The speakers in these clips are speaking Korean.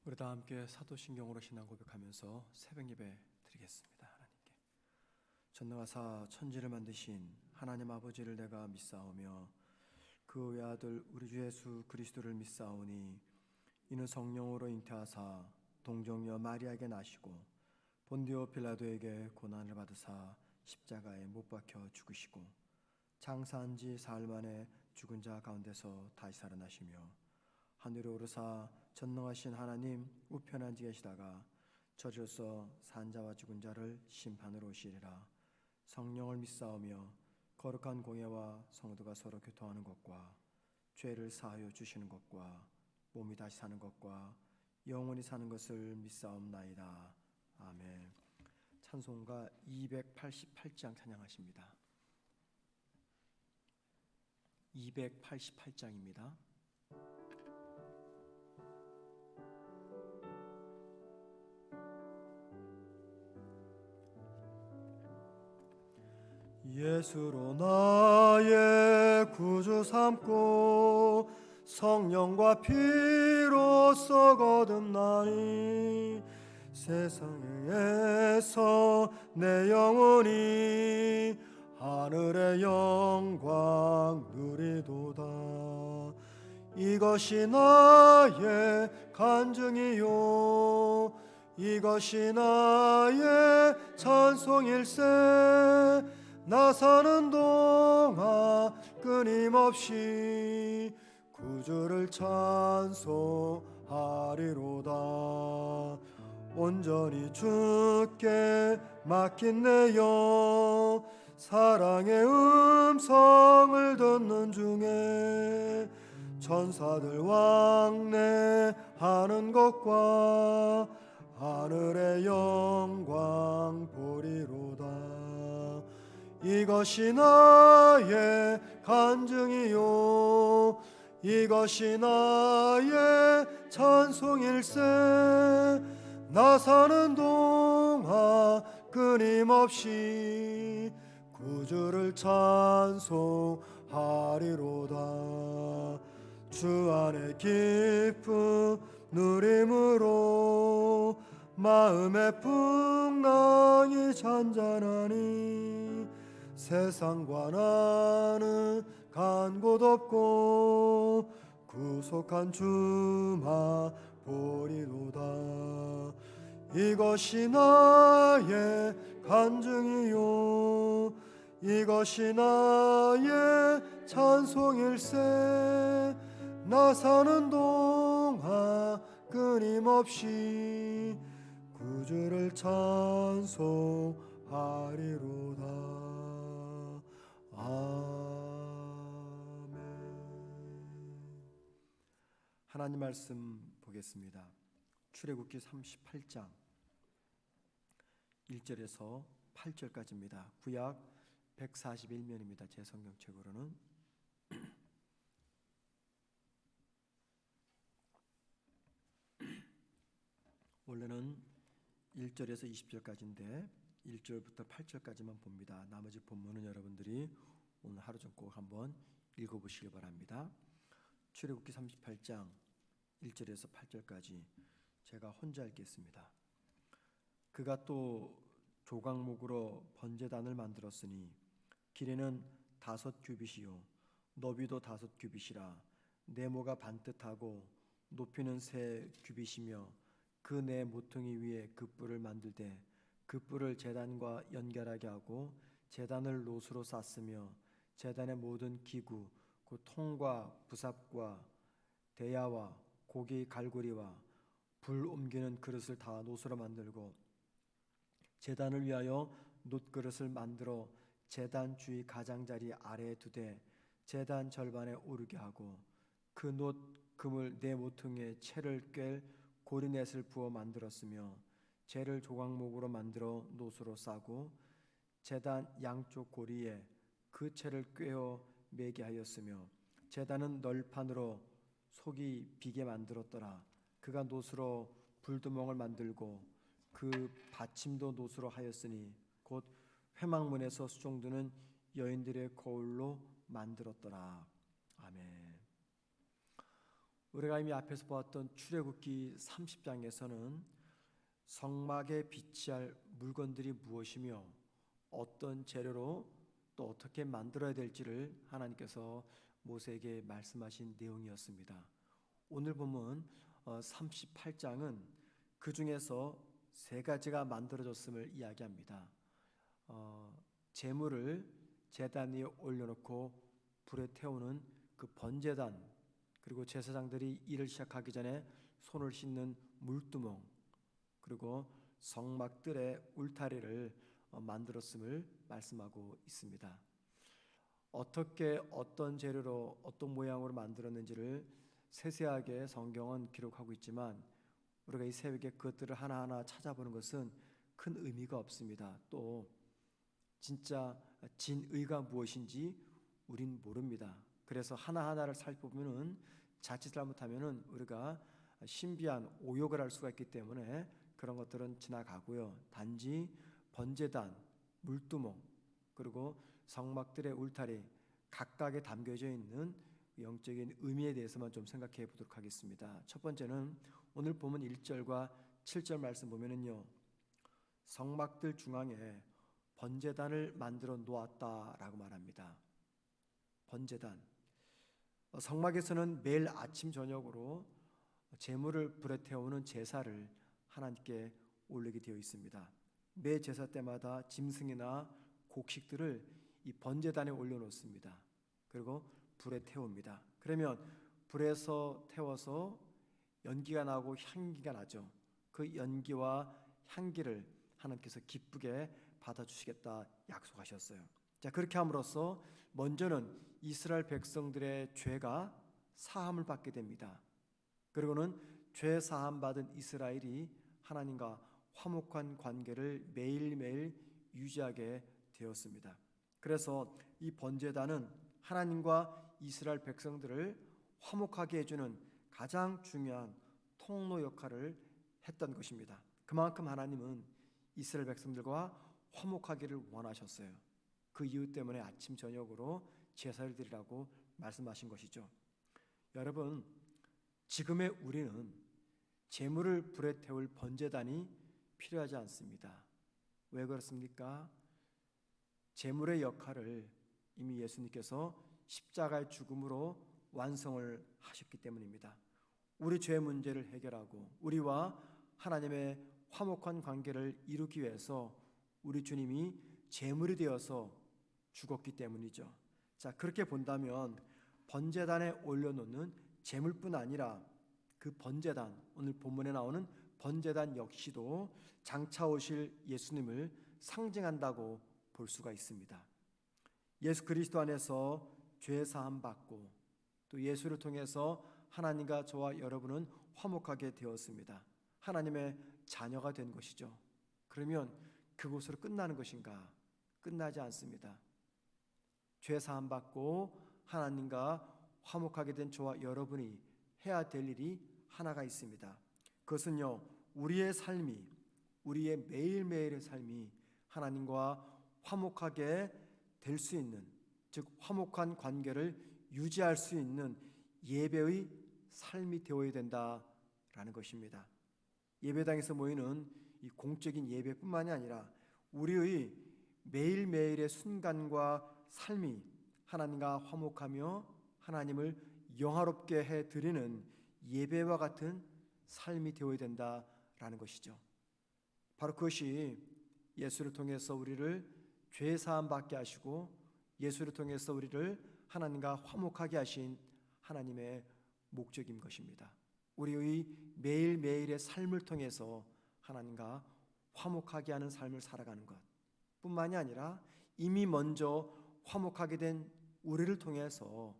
우리 다 함께 사도신경으로 신앙 고백하면서 새벽 예배 드리겠습니다. 하나님께 전능하사 천지를 만드신 하나님 아버지를 내가 믿사오며 그 외아들 우리 주 예수 그리스도를 믿사오니 이는 성령으로 잉태하사 동정녀 마리아에게 나시고 본디오 빌라도에게 고난을 받으사 십자가에 못 박혀 죽으시고 장사한 지 사흘 만에 죽은 자 가운데서 다시 살아나시며 하늘에 오르사 전능하신 하나님 우편에 앉아 계시다가 저리로서 산 자와 죽은 자를 심판으로 오시리라. 성령을 믿사오며 거룩한 공예와 성도가 서로 교통하는 것과 죄를 사하여 주시는 것과 몸이 다시 사는 것과 영원히 사는 것을 믿사옵나이다. 아멘. 찬송가 288장 찬양하십니다. 288장입니다. 예수로 나의 구주 삼고 성령과 피로써 거듭나니 세상에서 내 영혼이 하늘의 영광 누리도다. 이것이 나의 간증이요 이것이 나의 찬송일세. 나 사는 동안 끊임없이 구주를 찬송하리로다. 온전히 주께 맡긴 내 영 사랑의 음성을 듣는 중에 천사들 왕래하는 것과 하늘의 영광 보리로다. 이것이 나의 간증이요 이것이 나의 찬송일세. 나 사는 동안 끊임없이 구주를 찬송하리로다. 주 안에 기쁨 누림으로 마음의 풍랑이 잔잔하니 세상과 나는 간 곳 없고 구속한 주만 보리로다. 이것이 나의 간증이요 이것이 나의 찬송일세. 나 사는 동안 끊임없이 구주를 찬송하리로다. 아멘. 하나님 말씀 보겠습니다. 출애굽기 38장 1절에서 8절까지입니다. 구약 141면입니다. 제 성경책으로는. 원래는 1절에서 20절까지인데 1절부터 8절까지만 봅니다. 나머지 본문은 여러분들이 오늘 하루 좀 꼭 한번 읽어보시기 바랍니다. 출애굽기 38장 1절에서 8절까지 제가 혼자 읽겠습니다. 그가 또 조각목으로 번제단을 만들었으니 길이는 5규빗이요 너비도 5규빗이라 네모가 반듯하고 높이는 3규빗이며 그 네 모퉁이 위에 그 뿔을 만들되 그 뿔을 제단과 연결하게 하고 제단을 롯으로 쌌으며 제단의 모든 기구 그 통과 부삽과 대야와 고기 갈고리와 불 옮기는 그릇을 다 놋으로 만들고 제단을 위하여 놋그릇을 만들어 제단 주위 가장자리 아래에 두되 제단 절반에 오르게 하고 그 놋 그물 네 모퉁이에 채를 꿰 고리넷을 부어 만들었으며 재를 조각목으로 만들어 놋으로 싸고 제단 양쪽 고리에 그 채를 꿰어 매게 하였으며 제단은 널판으로 속이 비게 만들었더라. 그가 놋으로 불두멍을 만들고 그 받침도 놋으로 하였으니 곧 회막문에서 수종드는 여인들의 거울로 만들었더라. 아멘. 우리가 이미 앞에서 보았던 출애굽기 30장에서는 성막에 비치할 물건들이 무엇이며 어떤 재료로 또 어떻게 만들어야 될지를 하나님께서 모세에게 말씀하신 내용이었습니다. 오늘 보면 38장은 그 중에서 세 가지가 만들어졌음을 이야기합니다. 제물을 제단 위에 올려놓고 불에 태우는 그 번제단, 그리고 제사장들이 일을 시작하기 전에 손을 씻는 물두멍, 그리고 성막들의 울타리를 만들었음을 말씀하고 있습니다. 어떻게 어떤 재료로 어떤 모양으로 만들었는지를 세세하게 성경은 기록하고 있지만 우리가 이 새벽에 그것들을 하나하나 찾아보는 것은 큰 의미가 없습니다. 또 진짜 진의가 무엇인지 우린 모릅니다. 그래서 하나하나를 살펴보면은 자칫 잘못하면은 우리가 신비한 오욕을 할 수가 있기 때문에 그런 것들은 지나가고요. 단지 번제단, 물두멍, 그리고 성막들의 울타리 각각에 담겨져 있는 영적인 의미에 대해서만 좀 생각해 보도록 하겠습니다. 첫 번째는 오늘 보면 1절과 7절 말씀 보면은요, 성막들 중앙에 번제단을 만들어 놓았다라고 말합니다. 번제단, 성막에서는 매일 아침 저녁으로 제물을 불에 태우는 제사를 하나님께 올리게 되어 있습니다. 매 제사 때마다 짐승이나 곡식들을 이 번제단에 올려놓습니다. 그리고 불에 태웁니다. 그러면 불에서 태워서 연기가 나고 향기가 나죠. 그 연기와 향기를 하나님께서 기쁘게 받아주시겠다 약속하셨어요. 자, 그렇게 함으로써 먼저는 이스라엘 백성들의 죄가 사함을 받게 됩니다. 그리고는 죄 사함 받은 이스라엘이 하나님과 화목한 관계를 매일매일 유지하게 되었습니다. 그래서 이 번제단은 하나님과 이스라엘 백성들을 화목하게 해주는 가장 중요한 통로 역할을 했던 것입니다. 그만큼 하나님은 이스라엘 백성들과 화목하기를 원하셨어요. 그 이유 때문에 아침 저녁으로 제사를 드리라고 말씀하신 것이죠. 여러분, 지금의 우리는 제물을 불에 태울 번제단이 필요하지 않습니다. 왜 그렇습니까? 제물의 역할을 이미 예수님께서 십자가의 죽음으로 완성을 하셨기 때문입니다. 우리 죄 문제를 해결하고 우리와 하나님의 화목한 관계를 이루기 위해서 우리 주님이 제물이 되어서 죽었기 때문이죠. 자, 그렇게 본다면 번제단에 올려놓는 제물뿐 아니라 그 번제단, 오늘 본문에 나오는 번제단 역시도 장차 오실 예수님을 상징한다고 볼 수가 있습니다. 예수 그리스도 안에서 죄 사함 받고 또 예수를 통해서 하나님과 저와 여러분은 화목하게 되었습니다. 하나님의 자녀가 된 것이죠. 그러면 그곳으로 끝나는 것인가? 끝나지 않습니다. 죄 사함 받고 하나님과 화목하게 된 저와 여러분이 해야 될 일이 하나가 있습니다. 그것은요, 우리의 삶이, 우리의 매일매일의 삶이 하나님과 화목하게 될 수 있는, 즉 화목한 관계를 유지할 수 있는 예배의 삶이 되어야 된다라는 것입니다. 예배당에서 모이는 이 공적인 예배뿐만이 아니라 우리의 매일매일의 순간과 삶이 하나님과 화목하며 하나님을 영화롭게 해드리는 예배와 같은 삶이 되어야 된다라는 것이죠. 바로 그것이 예수를 통해서 우리를 죄사함 받게 하시고 예수를 통해서 우리를 하나님과 화목하게 하신 하나님의 목적인 것입니다. 우리의 매일매일의 삶을 통해서 하나님과 화목하게 하는 삶을 살아가는 것 뿐만이 아니라 이미 먼저 화목하게 된 우리를 통해서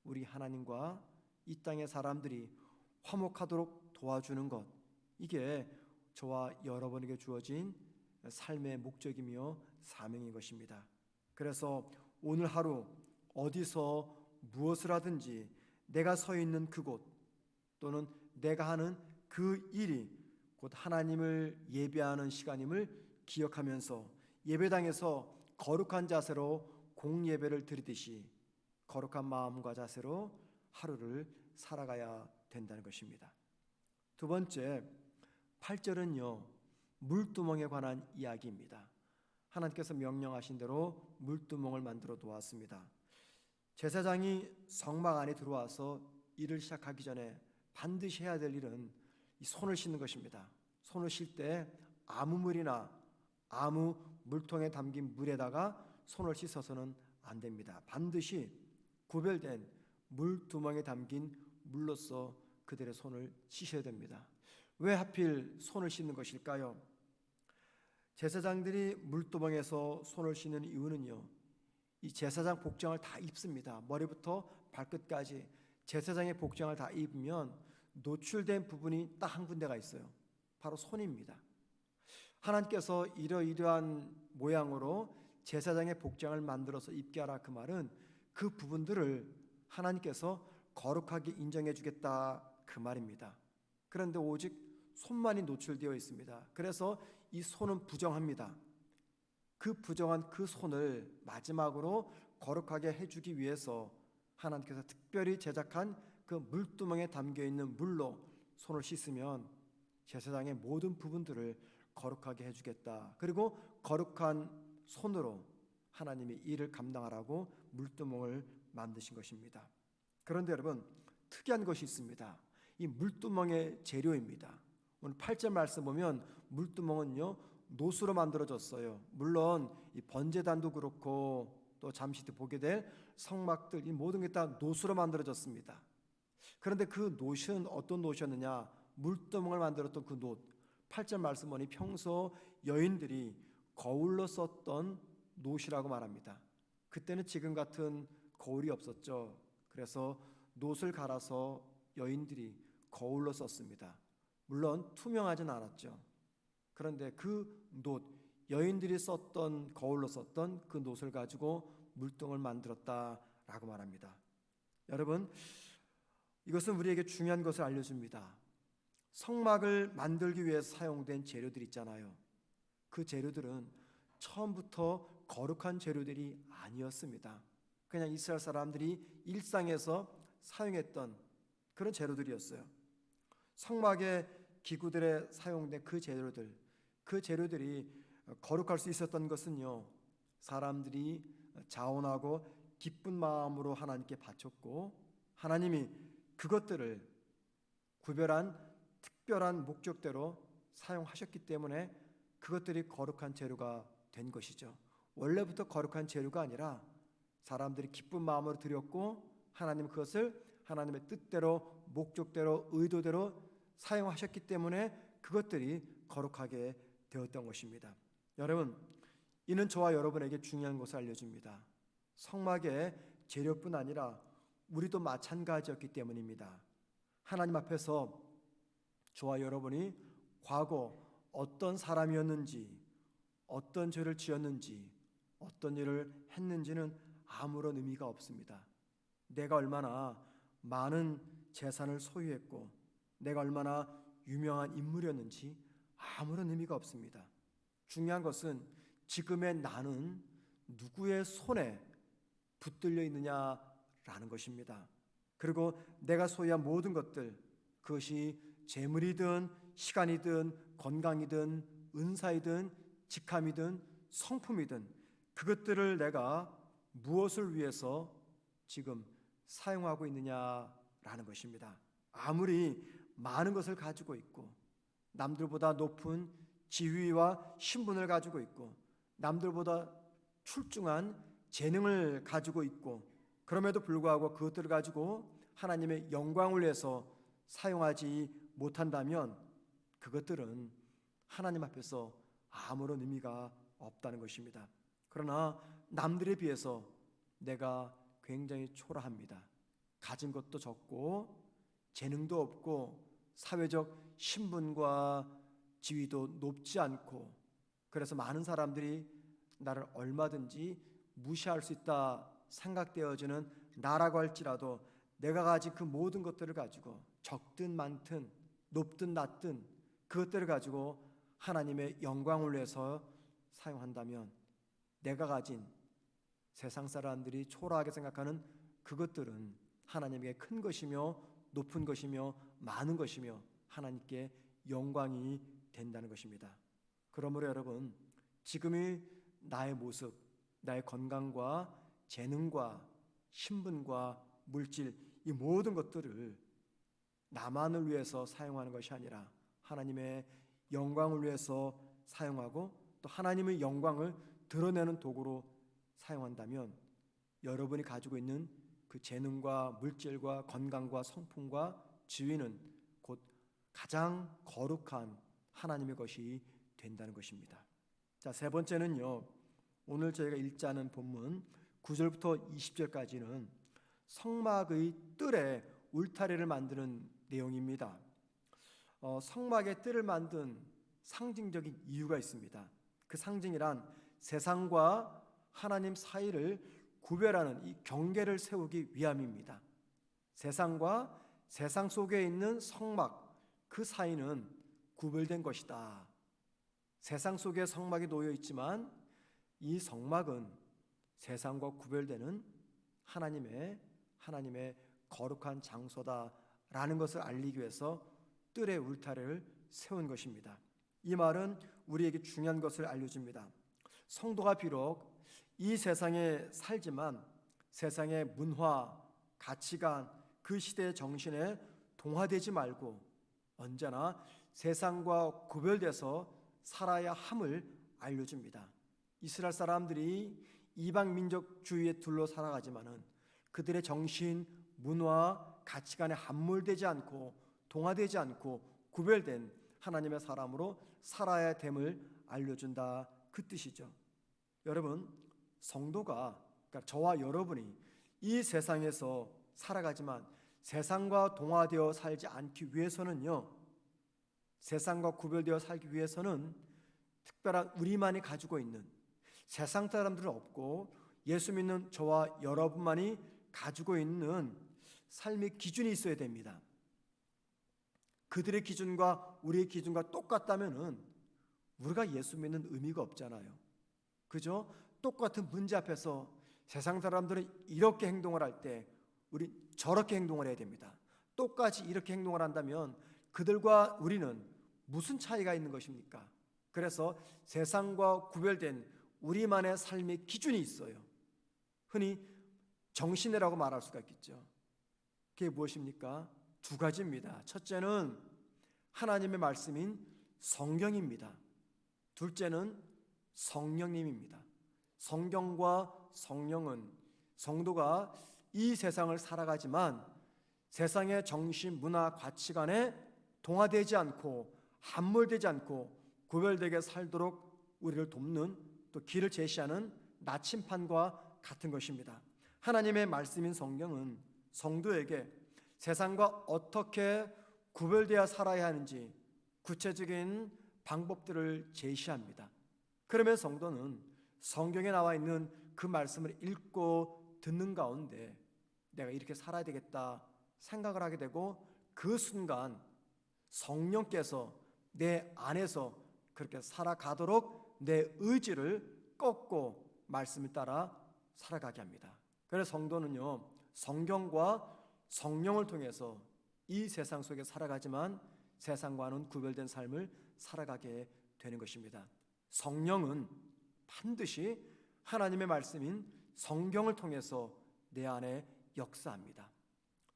우리 하나님과 이 땅의 사람들이 화목하도록 도와주는 것, 이게 저와 여러분에게 주어진 삶의 목적이며 사명인 것입니다. 그래서 오늘 하루 어디서 무엇을 하든지 내가 서 있는 그곳 또는 내가 하는 그 일이 곧 하나님을 예배하는 시간임을 기억하면서 예배당에서 거룩한 자세로 공예배를 드리듯이 거룩한 마음과 자세로 하루를 살아가야 된다는 것입니다. 두 번째, 8절은요, 물두멍에 관한 이야기입니다. 하나님께서 명령하신 대로 물두멍을 만들어 놓았습니다. 제사장이 성막 안에 들어와서 일을 시작하기 전에 반드시 해야 될 일은 이 손을 씻는 것입니다. 손을 쉴 때 아무 물이나 아무 물통에 담긴 물에다가 손을 씻어서는 안 됩니다. 반드시 구별된 물두멍에 담긴 물로써 그들의 손을 씻어야 됩니다. 왜 하필 손을 씻는 것일까요? 제사장들이 물두멍에서 손을 씻는 이유는요, 이 제사장 복장을 다 입습니다. 머리부터 발끝까지 제사장의 복장을 다 입으면 노출된 부분이 딱 한 군데가 있어요. 바로 손입니다. 하나님께서 이러이러한 모양으로 제사장의 복장을 만들어서 입게 하라, 그 말은 그 부분들을 하나님께서 거룩하게 인정해 주겠다, 그 말입니다. 그런데 오직 손만이 노출되어 있습니다. 그래서 이 손은 부정합니다. 그 부정한 그 손을 마지막으로 거룩하게 해주기 위해서 하나님께서 특별히 제작한 그 물두멍에 담겨있는 물로 손을 씻으면 제사장의 모든 부분들을 거룩하게 해주겠다. 그리고 거룩한 손으로 하나님이 일을 감당하라고 물두멍을 만드신 것입니다. 그런데 여러분, 특이한 것이 있습니다. 이 물두멍의 재료입니다. 오늘 8절 말씀 보면 물두멍은요, 노수로 만들어졌어요. 물론 이 번제단도 그렇고 또 잠시 뒤 보게 될 성막들, 이 모든 게 다 노수로 만들어졌습니다. 그런데 그 노시는 어떤 노시였느냐? 물두멍을 만들었던 그 노. 8절 말씀 보니 평소 여인들이 거울로 썼던 노시라고 말합니다. 그때는 지금 같은 거울이 없었죠. 그래서 놋을 갈아서 여인들이 거울로 썼습니다. 물론 투명하진 않았죠. 그런데 그 놋, 여인들이 썼던 거울로 썼던 그 놋을 가지고 물동을 만들었다라고 말합니다. 여러분, 이것은 우리에게 중요한 것을 알려줍니다. 성막을 만들기 위해서 사용된 재료들 있잖아요. 그 재료들은 처음부터 거룩한 재료들이 아니었습니다. 그냥 이스라엘 사람들이 일상에서 사용했던 그런 재료들이었어요. 성막의 기구들에 사용된 그 재료들이 거룩할 수 있었던 것은요, 사람들이 자원하고 기쁜 마음으로 하나님께 바쳤고 하나님이 그것들을 구별한 특별한 목적대로 사용하셨기 때문에 그것들이 거룩한 재료가 된 것이죠. 원래부터 거룩한 재료가 아니라 사람들이 기쁜 마음으로 드렸고 하나님 그것을 하나님의 뜻대로 목적대로 의도대로 사용하셨기 때문에 그것들이 거룩하게 되었던 것입니다. 여러분, 이는 저와 여러분에게 중요한 것을 알려줍니다. 성막의 재료뿐 아니라 우리도 마찬가지였기 때문입니다. 하나님 앞에서 저와 여러분이 과거 어떤 사람이었는지, 어떤 죄를 지었는지, 어떤 일을 했는지는 아무런 의미가 없습니다. 내가 얼마나 많은 재산을 소유했고 내가 얼마나 유명한 인물이었는지 아무런 의미가 없습니다. 중요한 것은 지금의 나는 누구의 손에 붙들려 있느냐라는 것입니다. 그리고 내가 소유한 모든 것들, 그것이 재물이든 시간이든 건강이든 은사이든 직함이든 성품이든 그것들을 내가 무엇을 위해서 지금 사용하고 있느냐라는 것입니다. 아무리 많은 것을 가지고 있고 남들보다 높은 지위와 신분을 가지고 있고 남들보다 출중한 재능을 가지고 있고 그럼에도 불구하고 그것들을 가지고 하나님의 영광을 위해서 사용하지 못한다면 그것들은 하나님 앞에서 아무런 의미가 없다는 것입니다. 그러나 남들에 비해서 내가 굉장히 초라합니다. 가진 것도 적고 재능도 없고 사회적 신분과 지위도 높지 않고 그래서 많은 사람들이 나를 얼마든지 무시할 수 있다 생각되어지는 나라고 할지라도 내가 가진 그 모든 것들을 가지고 적든 많든 높든 낮든 그것들을 가지고 하나님의 영광을 위해서 사용한다면 내가 가진 세상 사람들이 초라하게 생각하는 그것들은 하나님에게 큰 것이며 높은 것이며 많은 것이며 하나님께 영광이 된다는 것입니다. 그러므로 여러분, 지금의 나의 모습, 나의 건강과 재능과 신분과 물질, 이 모든 것들을 나만을 위해서 사용하는 것이 아니라 하나님의 영광을 위해서 사용하고 또 하나님의 영광을 드러내는 도구로 사용한다면 여러분이 가지고 있는 그 재능과 물질과 건강과 성품과 지위는 곧 가장 거룩한 하나님의 것이 된다는 것입니다. 자, 세 번째는요, 오늘 저희가 읽자는 본문 9절부터 20절까지는 성막의 뜰에 울타리를 만드는 내용입니다. 성막의 뜰을 만든 상징적인 이유가 있습니다. 그 상징이란 세상과 하나님 사이를 구별하는 이 경계를 세우기 위함입니다. 세상과 세상 속에 있는 성막, 그 사이는 구별된 것이다. 세상 속에 성막이 놓여 있지만 이 성막은 세상과 구별되는 하나님의 거룩한 장소다라는 것을 알리기 위해서 뜰의 울타리를 세운 것입니다. 이 말은 우리에게 중요한 것을 알려줍니다. 성도가 비록 이 세상에 살지만 세상의 문화, 가치관, 그 시대의 정신에 동화되지 말고 언제나 세상과 구별돼서 살아야 함을 알려줍니다. 이스라엘 사람들이 이방 민족주의에 둘러 살아가지만은 그들의 정신, 문화, 가치관에 함몰되지 않고 동화되지 않고 구별된 하나님의 사람으로 살아야 됨을 알려준다, 그 뜻이죠. 여러분, 성도가, 그러니까 저와 여러분이 이 세상에서 살아가지만 세상과 동화되어 살지 않기 위해서는요, 세상과 구별되어 살기 위해서는 특별한 우리만이 가지고 있는, 세상 사람들은 없고 예수 믿는 저와 여러분만이 가지고 있는 삶의 기준이 있어야 됩니다. 그들의 기준과 우리의 기준과 똑같다면은 우리가 예수 믿는 의미가 없잖아요. 그죠? 똑같은 문제 앞에서 세상 사람들은 이렇게 행동을 할 때 우리 저렇게 행동을 해야 됩니다. 똑같이 이렇게 행동을 한다면 그들과 우리는 무슨 차이가 있는 것입니까? 그래서 세상과 구별된 우리만의 삶의 기준이 있어요. 흔히 정신이라고 말할 수가 있겠죠. 그게 무엇입니까? 두 가지입니다. 첫째는 하나님의 말씀인 성경입니다. 둘째는 성령님입니다. 성경과 성령은 성도가 이 세상을 살아가지만 세상의 정신, 문화, 가치관에 동화되지 않고 함몰되지 않고 구별되게 살도록 우리를 돕는, 또 길을 제시하는 나침판과 같은 것입니다. 하나님의 말씀인 성경은 성도에게 세상과 어떻게 구별되어 살아야 하는지 구체적인 방법들을 제시합니다. 그러면 성도는 성경에 나와 있는 그 말씀을 읽고 듣는 가운데 내가 이렇게 살아야 되겠다 생각을 하게 되고, 그 순간 성령께서 내 안에서 그렇게 살아가도록 내 의지를 꺾고 말씀을 따라 살아가게 합니다. 그래서 성도는요, 성경과 성령을 통해서 이 세상 속에 살아가지만 세상과는 구별된 삶을 살아가게 되는 것입니다. 성령은 반드시 하나님의 말씀인 성경을 통해서 내 안에 역사합니다.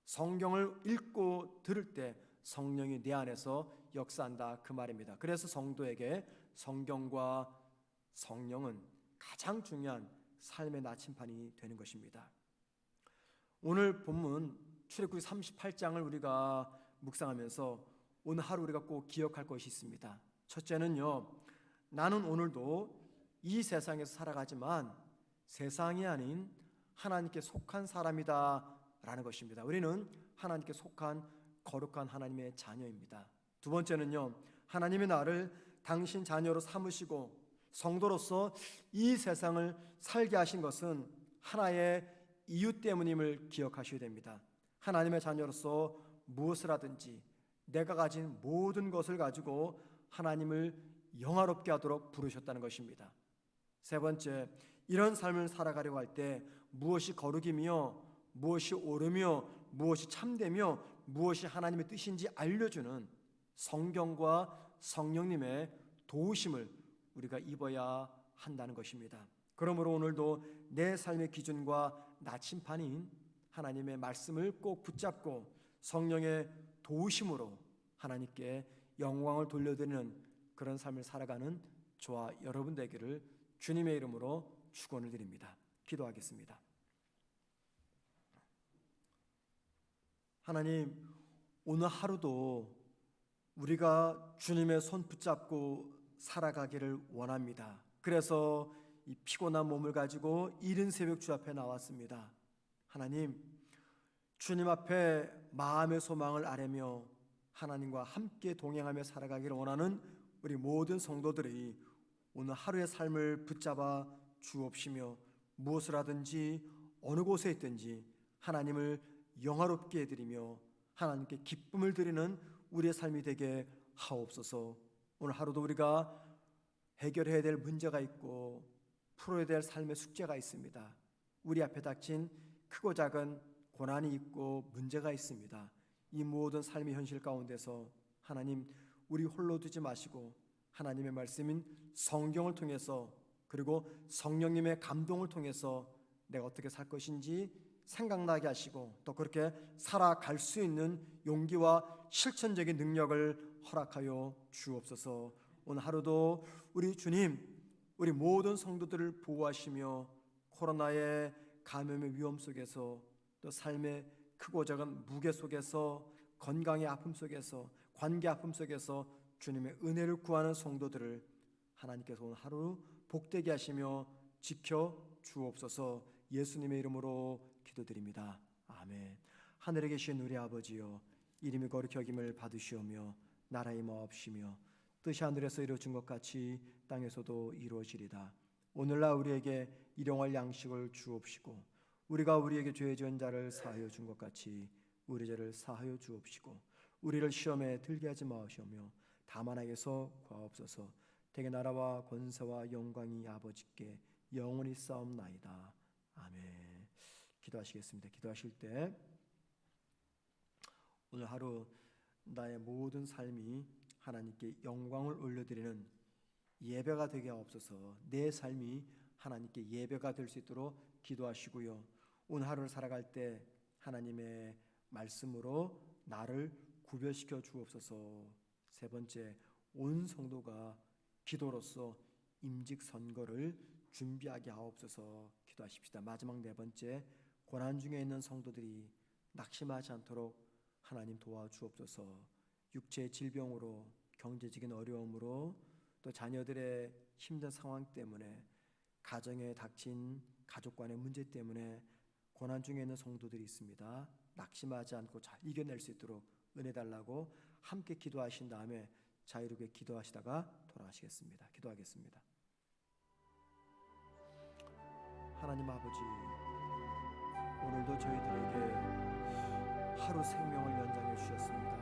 성경을 읽고 들을 때 성령이 내 안에서 역사한다, 그 말입니다. 그래서 성도에게 성경과 성령은 가장 중요한 삶의 나침판이 되는 것입니다. 오늘 본문 출애굽기 38장을 우리가 묵상하면서 오늘 하루 우리가 꼭 기억할 것이 있습니다. 첫째는요, 나는 오늘도 이 세상에서 살아가지만 세상이 아닌 하나님께 속한 사람이다 라는 것입니다. 우리는 하나님께 속한 거룩한 하나님의 자녀입니다. 두 번째는요, 하나님의 나를 당신 자녀로 삼으시고 성도로서 이 세상을 살게 하신 것은 하나의 이유 때문임을 기억하셔야 됩니다. 하나님의 자녀로서 무엇을 하든지 내가 가진 모든 것을 가지고 하나님을 영화롭게 하도록 부르셨다는 것입니다. 세 번째, 이런 삶을 살아가려고 할 때 무엇이 거룩이며 무엇이 옳으며 무엇이 참되며 무엇이 하나님의 뜻인지 알려주는 성경과 성령님의 도우심을 우리가 입어야 한다는 것입니다. 그러므로 오늘도 내 삶의 기준과 나침판인 하나님의 말씀을 꼭 붙잡고 성령의 도우심으로 하나님께 영광을 돌려드리는 그런 삶을 살아가는 저와 여러분 되기를 주님의 이름으로 축원을 드립니다. 기도하겠습니다. 하나님, 오늘 하루도 우리가 주님의 손 붙잡고 살아가기를 원합니다. 그래서 이 피곤한 몸을 가지고 이른 새벽 주 앞에 나왔습니다. 하나님, 주님 앞에 마음의 소망을 아뢰며 하나님과 함께 동행하며 살아가기를 원하는 우리 모든 성도들이 오늘 하루의 삶을 붙잡아 주옵시며 무엇을 하든지 어느 곳에 있든지 하나님을 영화롭게 해드리며 하나님께 기쁨을 드리는 우리의 삶이 되게 하옵소서. 오늘 하루도 우리가 해결해야 될 문제가 있고 풀어야 될 삶의 숙제가 있습니다. 우리 앞에 닥친 크고 작은 고난이 있고 문제가 있습니다. 이 모든 삶의 현실 가운데서 하나님, 우리 홀로 두지 마시고 하나님의 말씀인 성경을 통해서 그리고 성령님의 감동을 통해서 내가 어떻게 살 것인지 생각나게 하시고 또 그렇게 살아갈 수 있는 용기와 실천적인 능력을 허락하여 주옵소서. 오늘 하루도 우리 주님, 우리 모든 성도들을 보호하시며 코로나의 감염의 위험 속에서 또 삶의 크고 작은 무게 속에서 건강의 아픔 속에서 관계 아픔 속에서 주님의 은혜를 구하는 성도들을 하나님께서 오늘 하루 복되게 하시며 지켜 주옵소서. 예수님의 이름으로 기도드립니다. 아멘. 하늘에 계신 우리 아버지여, 이름이 거룩히 여김을 받으시오며 나라의 마옵시며 뜻이 하늘에서 이루어진 것 같이 땅에서도 이루어지리다. 오늘날 우리에게 일용할 양식을 주옵시고 우리가 우리에게 죄 지은 자를 사하여 준 것 같이 우리 죄를 사하여 주옵시고 우리를 시험에 들게 하지 마시오며 다만 악에서 구하옵소서. 대개 나라와 권세와 영광이 아버지께 영원히 싸움나이다. 아멘. 기도하시겠습니다. 기도하실 때 오늘 하루 나의 모든 삶이 하나님께 영광을 올려드리는 예배가 되게 하옵소서. 내 삶이 하나님께 예배가 될 수 있도록 기도하시고요. 오늘 하루를 살아갈 때 하나님의 말씀으로 나를 구별시켜 주옵소서. 세 번째, 온 성도가 기도로서 임직 선거를 준비하게 하옵소서. 기도하십시다. 마지막 네 번째, 고난 중에 있는 성도들이 낙심하지 않도록 하나님 도와주옵소서. 육체의 질병으로, 경제적인 어려움으로, 또 자녀들의 힘든 상황 때문에, 가정에 닥친 가족 간의 문제 때문에 고난 중에 있는 성도들이 있습니다. 낙심하지 않고 잘 이겨낼 수 있도록 은혜 달라고 함께 기도하신 다음에 자유롭게 기도하시다가 돌아가시겠습니다. 기도하겠습니다. 하나님 아버지, 오늘도 저희들에게 하루 생명을 연장해 주셨습니다.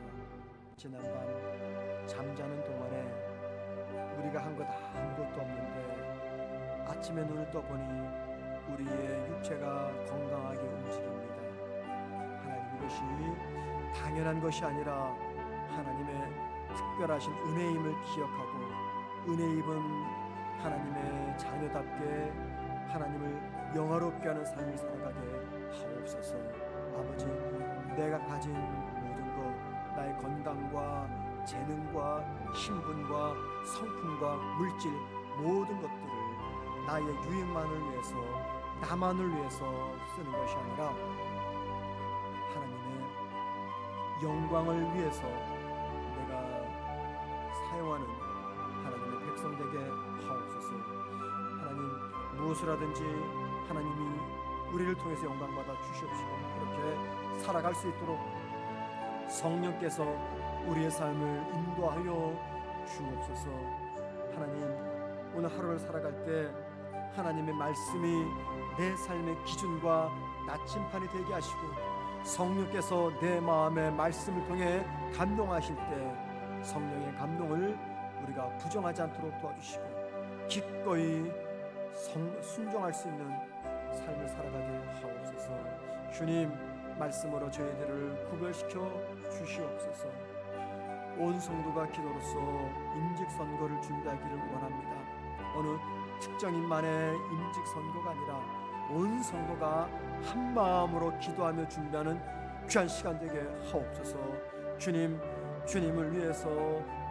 지난밤 잠자는 동안에 우리가 한 것 아무것도 없는데 아침에 눈을 떠보니 우리의 육체가 건강하게 움직입니다. 하나님, 이것이 당연한 것이 아니라 하나님의 특별하신 은혜임을 기억하고 은혜 입은 하나님의 자녀답게 하나님을 영화롭게 하는 삶을 살아가게 하옵소서. 아버지, 내가 가진 모든 것, 나의 건강과 재능과 신분과 성품과 물질 모든 것들을 나의 유익만을 위해서, 나만을 위해서 쓰는 것이 아니라 하나님의 영광을 위해서 내가 사용하는 하나님의 백성 되게 하옵소서. 하나님, 무엇을 하든지 하나님이 우리를 통해서 영광받아 주시옵시고 그렇게 살아갈 수 있도록 성령께서 우리의 삶을 인도하여 주옵소서. 하나님, 오늘 하루를 살아갈 때 하나님의 말씀이 내 삶의 기준과 나침판이 되게 하시고 성령께서 내 마음의 말씀을 통해 감동하실 때 성령의 감동을 우리가 부정하지 않도록 도와주시고 기꺼이 순종할 수 있는 삶을 살아가게 하옵소서. 주님, 말씀으로 저희들을 구별시켜 주시옵소서. 온 성도가 기도로서 임직 선거를 준비하기를 원합니다. 어느 특정인만의 임직 선거가 아니라 온 성도가 한 마음으로 기도하며 준비하는 귀한 시간 되게 하옵소서. 주님을 위해서,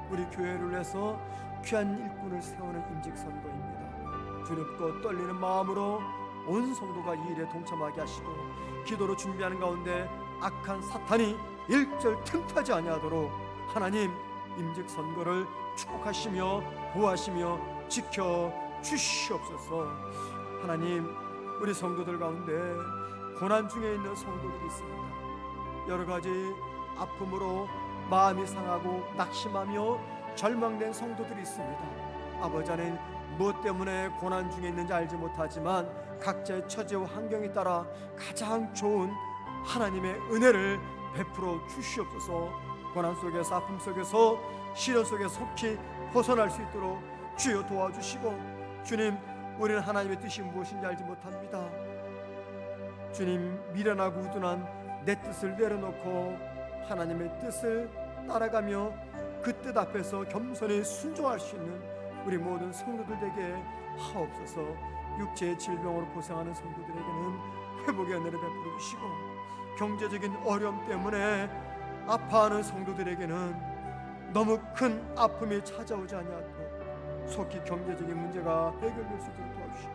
우리 교회를 위해서 귀한 일꾼을 세우는 임직 선거입니다. 두렵고 떨리는 마음으로 온 성도가 이 일에 동참하게 하시고, 기도로 준비하는 가운데 악한 사탄이 일절 틈타지 아니하도록 하나님 임직 선거를 축복하시며 보호하시며 지켜 주시옵소서. 하나님, 우리 성도들 가운데 고난 중에 있는 성도들이 있습니다. 여러 가지 아픔으로 마음이 상하고 낙심하며 절망된 성도들이 있습니다. 아버지 하나님, 무엇 때문에 고난 중에 있는지 알지 못하지만 각자의 처지와 환경에 따라 가장 좋은 하나님의 은혜를 베풀어 주시옵소서. 고난 속에서, 아픔 속에서, 시련 속에 속히 벗어날 수 있도록 주여 도와주시고, 주님, 우리는 하나님의 뜻이 무엇인지 알지 못합니다. 주님, 미련하고 우둔한 내 뜻을 내려놓고 하나님의 뜻을 따라가며 그 뜻 앞에서 겸손히 순종할 수 있는 우리 모든 성도들 되게 하옵소서. 육체의 질병으로 고생하는 성도들에게는 회복의 은혜를 베풀어 주시고, 경제적인 어려움 때문에 아파하는 성도들에게는 너무 큰 아픔이 찾아오지 아니하도록 속히 경제적인 문제가 해결될 수 있도록 도와주십시오.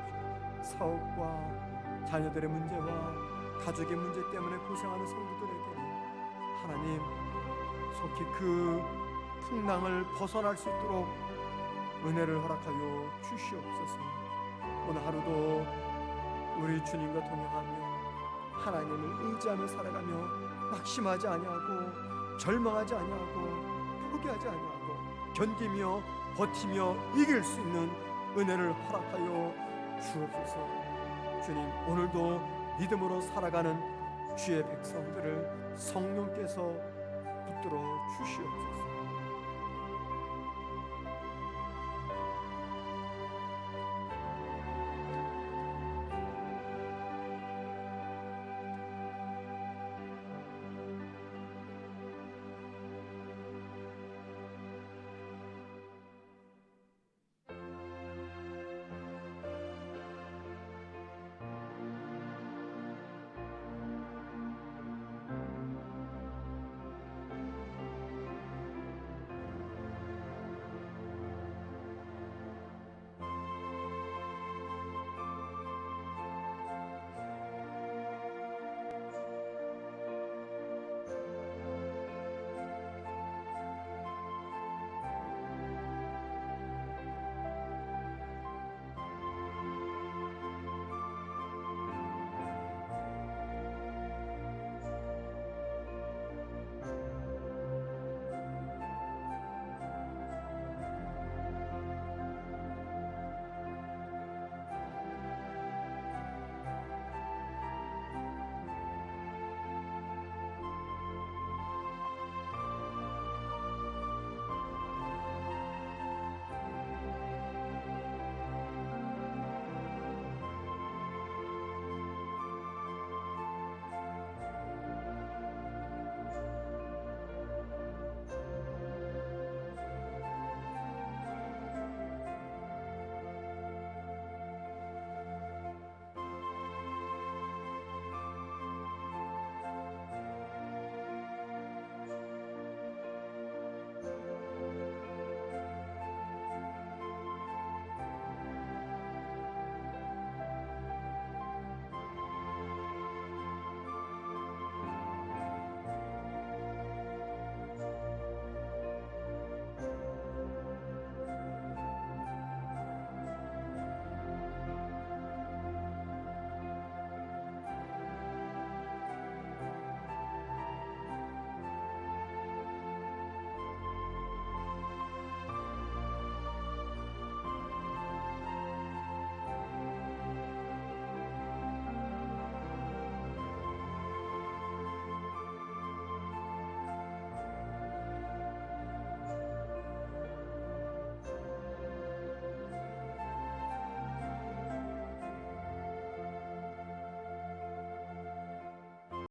사업과 자녀들의 문제와 가족의 문제 때문에 고생하는 성도들에게는 하나님 속히 그 풍랑을 벗어날 수 있도록 은혜를 허락하여 주시옵소서. 오늘 하루도 우리 주님과 동행하며 하나님을 의지하며 살아가며 낙심하지 아니하고 절망하지 아니하고 포기하지 아니하고 견디며 버티며 이길 수 있는 은혜를 허락하여 주옵소서. 주님, 오늘도 믿음으로 살아가는 주의 백성들을 성령께서 붙들어 주시옵소서.